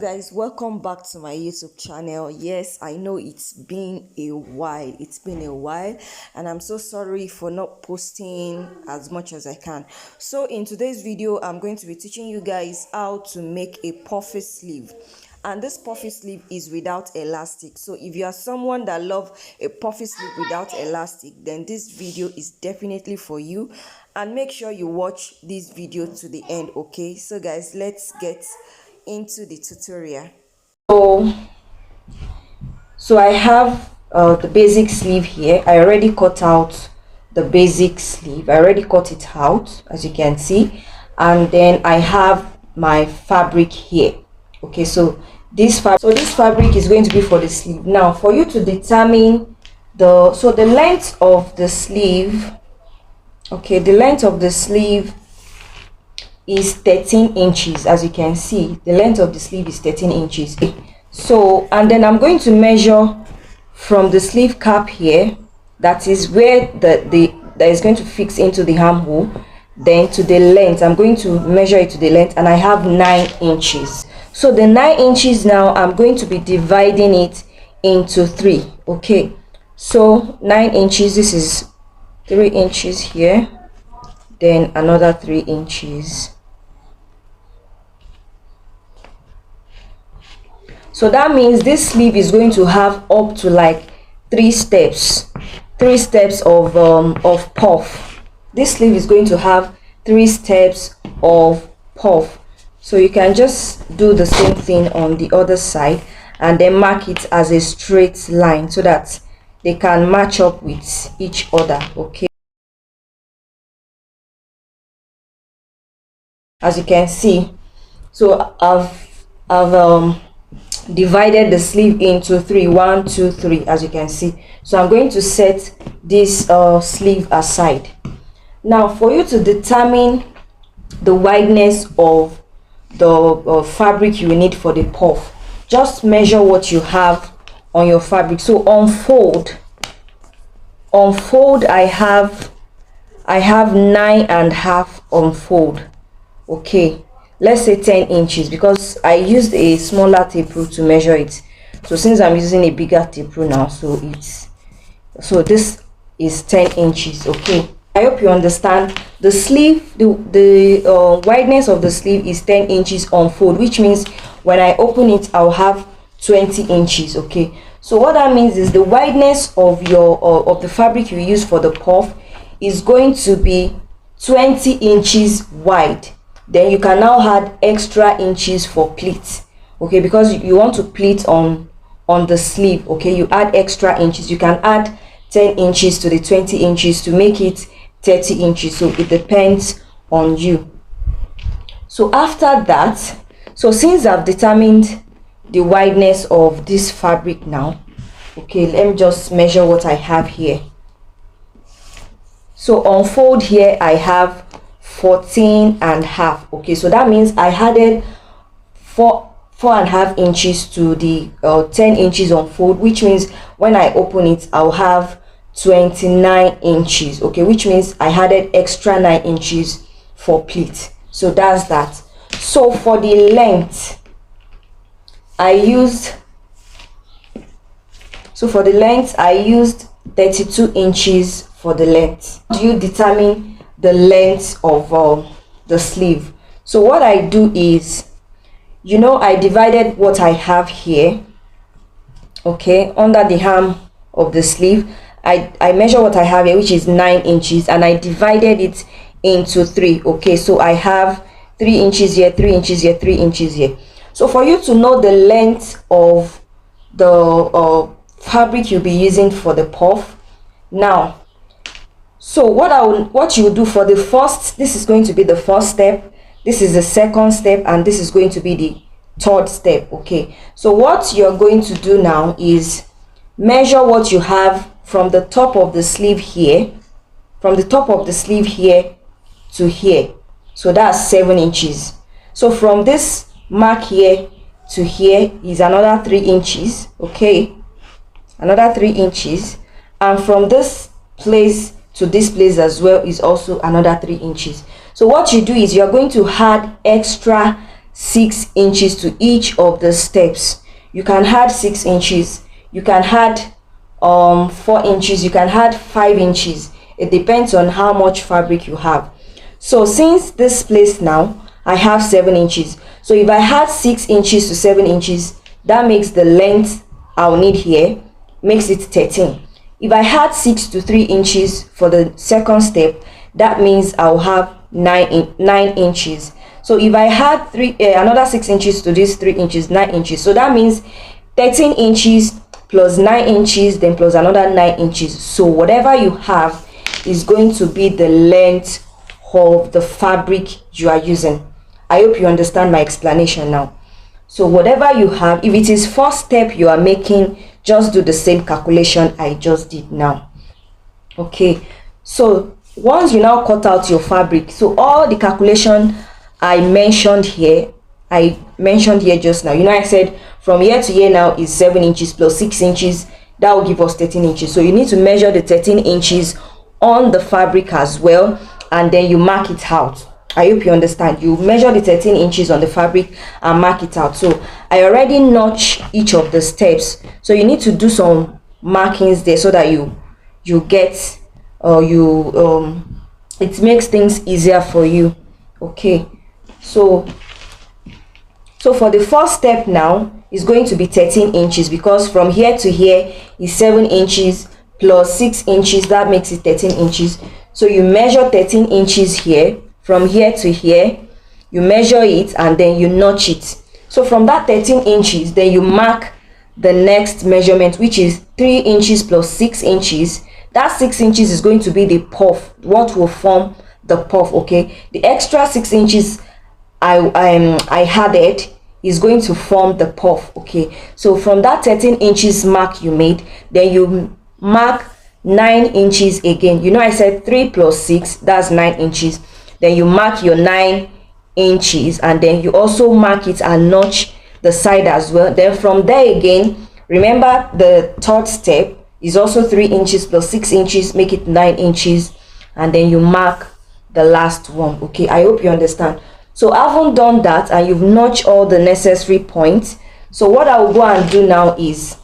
Guys, welcome back to my YouTube channel. Yes, I know it's been a while, and I'm so sorry for not posting as much as I can. So in today's video, I'm going to be teaching you guys how to make a puffy sleeve, and this puffy sleeve is without elastic. So if you are someone that loves a puffy sleeve without elastic, then this video is definitely for you, and make sure you watch this video to the end. Okay, so guys, let's get into the tutorial. So I have the basic sleeve here. I already cut out the basic sleeve. I already cut it out, as you can see, and then I have my fabric here. Okay, so this fabric is going to be for the sleeve. Now for you to determine the length of the sleeve, okay, the length of the sleeve is 13 inches. As you can see, the length of the sleeve is 13 inches. So, and then I'm going to measure from the sleeve cap here, that is where that is going to fix into the armhole, then to the length. I'm going to measure it to the length, and I have 9 inches. So the 9 inches, now I'm going to be dividing it into 3. Okay, so 9 inches, this is 3 inches here, then another 3 inches. So that means this sleeve is going to have up to like 3 steps of puff. This sleeve is going to have 3 steps of puff. So you can just do the same thing on the other side and then mark it as a straight line so that they can match up with each other. Okay, as you can see, so I've divided the sleeve into 3, 1, 2, 3, as you can see. So I'm going to set this sleeve aside. Now for you to determine the wideness of the fabric you need for the puff, just measure what you have on your fabric. So on fold I have 9.5 on fold. Okay, let's say 10 inches, because I used a smaller tape rule to measure it. So since I'm using a bigger tape rule now, so this is 10 inches. Okay, I hope you understand. The sleeve, the wideness of the sleeve is 10 inches on fold, which means when I open it, I'll have 20 inches. Okay, so what that means is the wideness of your of the fabric you use for the puff is going to be 20 inches wide. Then you can now add extra inches for pleats. Okay, because you want to pleat on the sleeve. Okay, you add extra inches. You can add 10 inches to the 20 inches to make it 30 inches. So it depends on you. So after that, so since I've determined the wideness of this fabric now, okay, let me just measure what I have here. So on fold here I have 14.5. Okay, so that means I added 4.5 inches to the 10 inches on fold, which means when I open it, I'll have 29 inches. Okay, which means I added extra 9 inches for pleat. So that's that. So for the length, I used 32 inches for the length. Do you determine the length of the sleeve? So what I do is, you know, I divided what I have here, okay, under the arm of the sleeve. I measure what I have here, which is 9 inches, and I divided it into 3. Okay, so I have 3 inches here, 3 inches here, 3 inches here. So for you to know the length of the fabric you'll be using for the puff, now, so what you will do for the first, this is going to be the first step, this is the second step, and this is going to be the third step. Okay, so what you're going to do now is measure what you have from the top of the sleeve here, to here. So that's 7 inches. So from this mark here to here is another 3 inches. Okay, another 3 inches, and from this place to this place as well is also another 3 inches. So what you do is you're going to add extra 6 inches to each of the steps. You can add 6 inches, you can add 4 inches, you can add 5 inches. It depends on how much fabric you have. So since this place now I have 7 inches, so if I add 6 inches to 7 inches, that makes the length I'll need here makes it 13. If I add 6 to 3 inches for the second step, that means I'll have 9 inches. So if I add another 6 inches to this 3 inches, 9 inches. So that means 13 inches plus 9 inches, then plus another 9 inches. So whatever you have is going to be the length of the fabric you are using. I hope you understand my explanation now. So whatever you have, if it is first step you are making, just do the same calculation I just did now. Okay, so once you now cut out your fabric, so all the calculation I mentioned here just now, I said from here to here now is 7 inches plus 6 inches, that will give us 13 inches. So you need to measure the 13 inches on the fabric as well, and then you mark it out. I hope you understand. You measure the 13 inches on the fabric and mark it out. So I already notch each of the steps, so you need to do some markings there so that you get it makes things easier for you. Okay, so for the first step now is going to be 13 inches, because from here to here is 7 inches plus 6 inches, that makes it 13 inches. So you measure 13 inches here, from here to here you measure it, and then you notch it. So from that 13 inches, then you mark the next measurement, which is 3 inches plus 6 inches. That 6 inches is going to be the puff, what will form the puff. Okay, the extra 6 inches I added is going to form the puff. Okay, so from that 13 inches mark you made, then you mark 9 inches again. I said 3 plus 6, that's 9 inches. Then you mark your 9 inches, and then you also mark it and notch the side as well. Then from there again, remember the third step is also 3 inches plus 6 inches, make it 9 inches, and then you mark the last one. Okay, I hope you understand. So having done that and you've notched all the necessary points, so what I will go and do now is,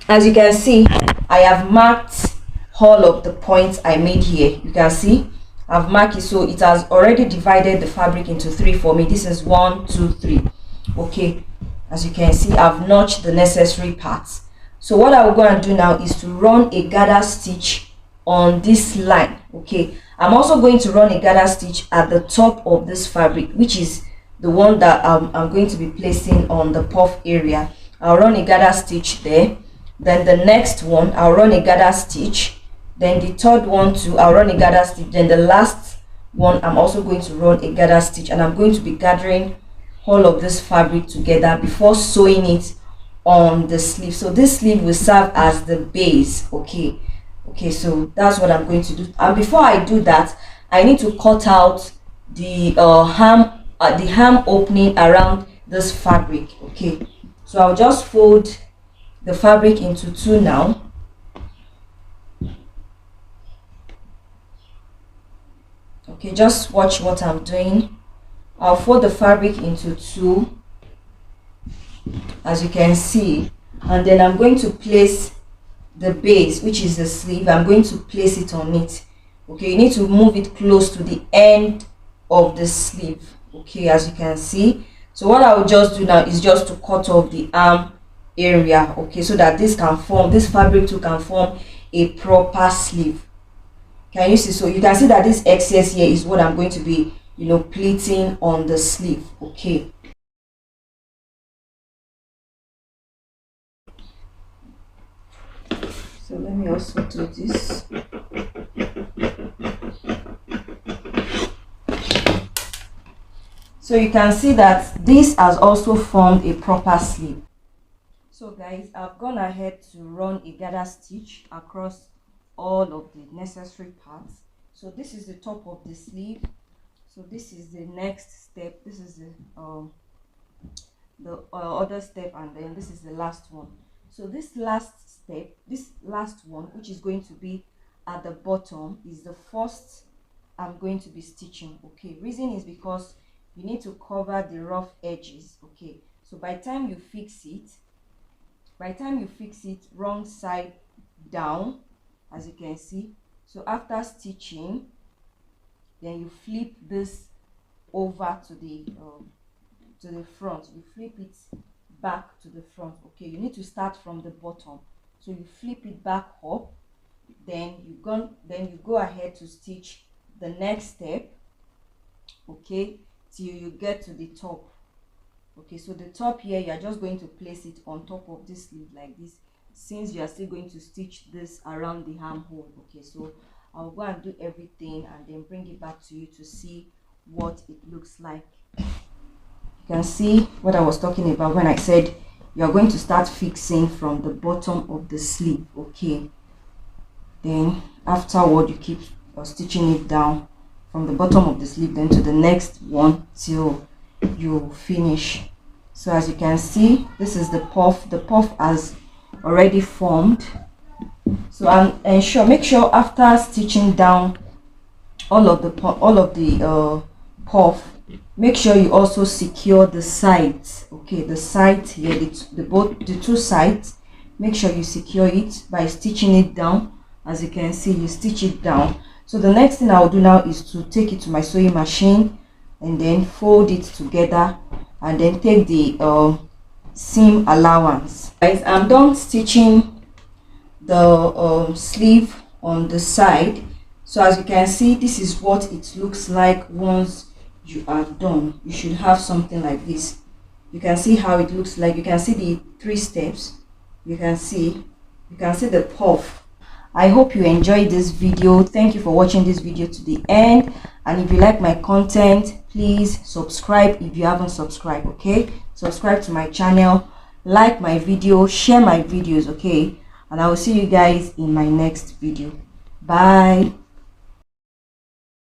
as you can see, I have marked all of the points I made here. You can see I've marked it, so it has already divided the fabric into 3 for me. This is 1, 2, 3. Okay, as you can see, I've notched the necessary parts. So what I will go and do now is to run a gather stitch on this line. Okay, I'm also going to run a gather stitch at the top of this fabric, which is the one that I'm going to be placing on the puff area. I'll run a gather stitch there. Then the next one, I'll run a gather stitch. Then the third one too, I'll run a gather stitch. Then the last one, I'm also going to run a gather stitch, and I'm going to be gathering all of this fabric together before sewing it on the sleeve. So this sleeve will serve as the base. Okay, so that's what I'm going to do. And before I do that, I need to cut out the hem opening around this fabric. Okay, so I'll just fold the fabric into 2 now. Okay, just watch what I'm doing. I'll fold the fabric into 2, as you can see, and then I'm going to place the base, which is the sleeve. I'm going to place it on it. Okay, you need to move it close to the end of the sleeve. Okay, as you can see. So what I will just do now is just to cut off the arm area. Okay, so that this fabric too can form a proper sleeve. Can you see? So you can see that this excess here is what I'm going to be pleating on the sleeve. Okay, so let me also do this. So you can see that this has also formed a proper sleeve. So guys, I've gone ahead to run a gather stitch across all of the necessary parts. So this is the top of the sleeve. So this is the next step. This is the other step, and then this is the last one. So this last step, this last one, which is going to be at the bottom, is the first I'm going to be stitching. Okay, reason is because you need to cover the rough edges. Okay, so by the time you fix it, wrong side down, as you can see. So after stitching, then you flip this over to the front. You flip it back to the front. Okay, you need to start from the bottom, so you flip it back up, then you go ahead to stitch the next step, okay, till you get to the top. Okay, so the top here, you are just going to place it on top of this sleeve like this, since you are still going to stitch this around the armhole. Okay, so I'll go and do everything and then bring it back to you to see what it looks like. You can see what I was talking about when I said you're going to start fixing from the bottom of the sleeve. Okay, then afterward you keep stitching it down from the bottom of the sleeve, then to the next one till you finish. So as you can see, this is the puff. The puff has already formed. So make sure after stitching down all of the puff, make sure you also secure the sides. Okay, the side here, the two sides, make sure you secure it by stitching it down. As you can see, you stitch it down. So the next thing I'll do now is to take it to my sewing machine and then fold it together and then take the seam allowance. Guys, I'm done stitching the sleeve on the side. So as you can see, this is what it looks like once you are done. You should have something like this. You can see how it looks like. You can see the 3 steps. You can see the puff. I hope you enjoyed this video. Thank you for watching this video to the end, and if you like my content, please subscribe if you haven't subscribed. Okay, subscribe to my channel, like my video, share my videos. Okay, and I will see you guys in my next video. Bye.